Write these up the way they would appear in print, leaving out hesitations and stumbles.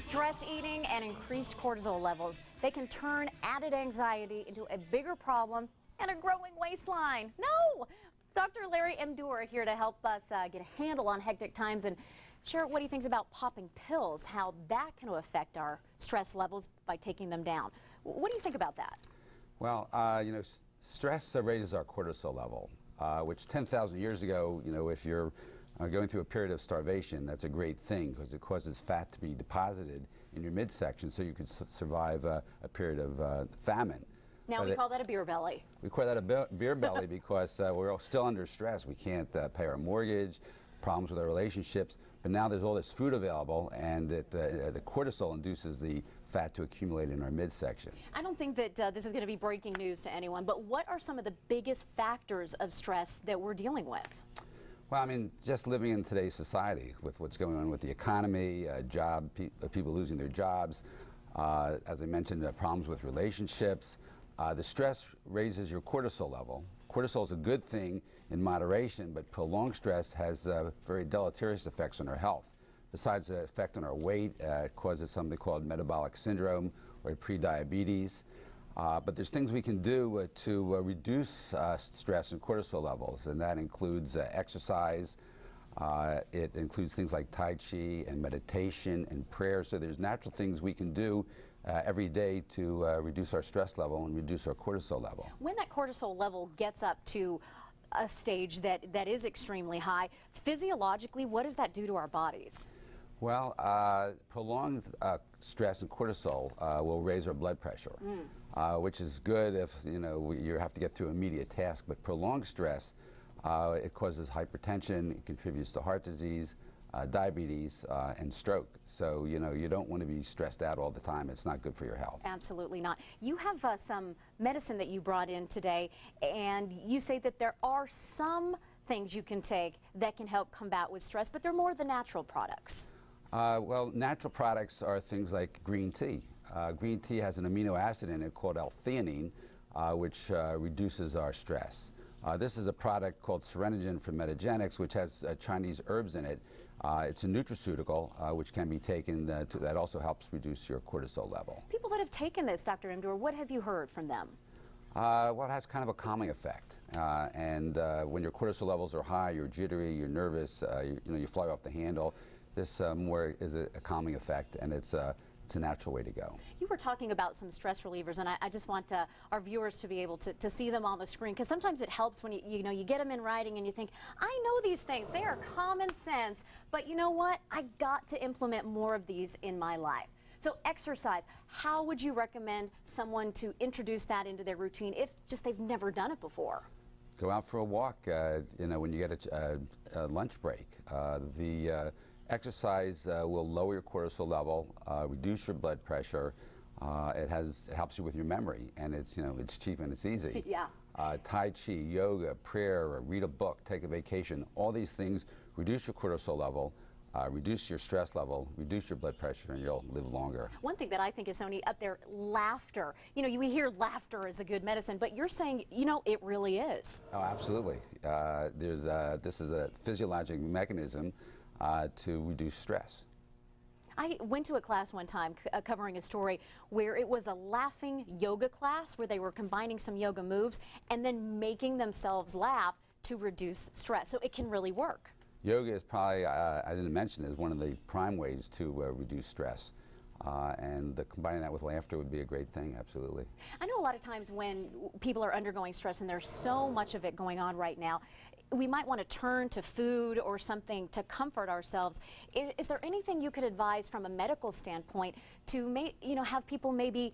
Stress eating and increased cortisol levels, they can turn added anxiety into a bigger problem and a growing waistline. No! Dr. Larry Emdur here to help us get a handle on hectic times and share what he thinks about popping pills, how that can affect our stress levels by taking them down. What do you think about that? Well, stress raises our cortisol level, which 10,000 years ago, if you're going through a period of starvation, that's a great thing because it causes fat to be deposited in your midsection so you can survive a period of famine. Now we call that a beer belly. We call that a beer belly because we're all still under stress. We can't pay our mortgage, problems with our relationships, but now there's all this food available, and the cortisol induces the fat to accumulate in our midsection. I don't think that this is going to be breaking news to anyone, but what are some of the biggest factors of stress that we're dealing with? Well, I mean, just living in today's society with what's going on with the economy, people losing their jobs, as I mentioned, problems with relationships. The stress raises your cortisol level. Cortisol is a good thing in moderation, but prolonged stress has very deleterious effects on our health. Besides the effect on our weight, it causes something called metabolic syndrome or prediabetes. But there's things we can do to reduce stress and cortisol levels, and that includes exercise. It includes things like Tai Chi and meditation and prayer. So there's natural things we can do every day to reduce our stress level and reduce our cortisol level. When that cortisol level gets up to a stage that is extremely high, physiologically, what does that do to our bodies? Well, prolonged stress and cortisol will raise our blood pressure, which is good if you have to get through an immediate task. But prolonged stress, it causes hypertension, it contributes to heart disease, diabetes, and stroke. So you don't want to be stressed out all the time. It's not good for your health. Absolutely not. You have some medicine that you brought in today, and you say that there are some things you can take that can help combat with stress, but they're more the natural products. Well, natural products are things like green tea. Green tea has an amino acid in it called L-theanine, which reduces our stress. This is a product called Serenogen from Metagenics, which has Chinese herbs in it. It's a nutraceutical, which can be taken, that also helps reduce your cortisol level. People that have taken this, Dr. Emdur, what have you heard from them? Well, it has kind of a calming effect. And when your cortisol levels are high, you're jittery, you're nervous, you fly off the handle. This more is a calming effect, and it's a natural way to go. You were talking about some stress relievers, and I just want our viewers to be able to see them on the screen, because sometimes it helps when you get them in writing and you think, I know these things, they are common sense, but you know what? I've got to implement more of these in my life. So exercise, how would you recommend someone to introduce that into their routine if just they've never done it before? Go out for a walk, when you get a lunch break. Exercise will lower your cortisol level, reduce your blood pressure. It helps you with your memory, and it's cheap and it's easy. Yeah. Tai Chi, yoga, prayer, read a book, take a vacation. All these things reduce your cortisol level, reduce your stress level, reduce your blood pressure, and you'll live longer. One thing that I think is so neat up there, laughter. We hear laughter is a good medicine, but you're saying, it really is. Oh, absolutely. This is a physiologic mechanism to reduce stress. I went to a class one time covering a story where it was a laughing yoga class where they were combining some yoga moves and then making themselves laugh to reduce stress. So it can really work. Yoga is probably, I didn't mention, is one of the prime ways to reduce stress. And combining that with laughter would be a great thing, absolutely. I know a lot of times when people are undergoing stress, and there's so much of it going on right now, we might want to turn to food or something to comfort ourselves. Is there anything you could advise from a medical standpoint to have people maybe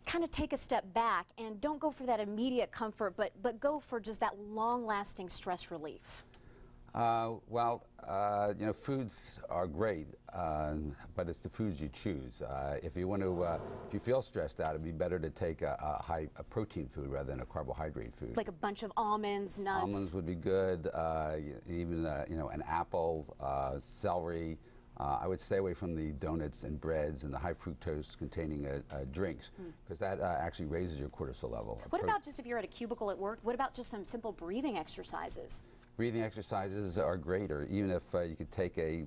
kind of take a step back and don't go for that immediate comfort, but go for just that long-lasting stress relief? Foods are great, but it's the foods you choose. If you feel stressed out, it'd be better to take a protein food rather than a carbohydrate food. Like a bunch of almonds, nuts. Almonds would be good. Even an apple, celery. I would stay away from the donuts and breads and the high fructose containing drinks, because that actually raises your cortisol level. What about just if you're at a cubicle at work? What about just some simple breathing exercises? Breathing exercises are great, or even if you could take a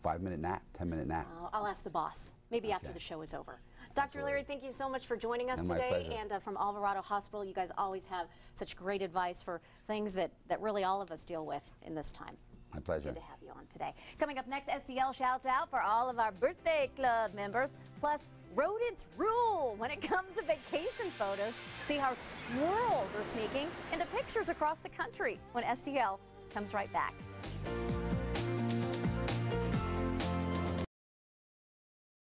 5-minute nap, 10-minute nap. I'll ask the boss, maybe after the show is over. Dr. Larry, thank you so much for joining us today. And from Alvarado Hospital, you guys always have such great advice for things that really all of us deal with in this time. My pleasure. Good to have you on today. Coming up next, STL shouts out for all of our birthday club members. Plus, rodents rule when it comes to vacation photos. See how squirrels are sneaking into pictures across the country when STL comes right back.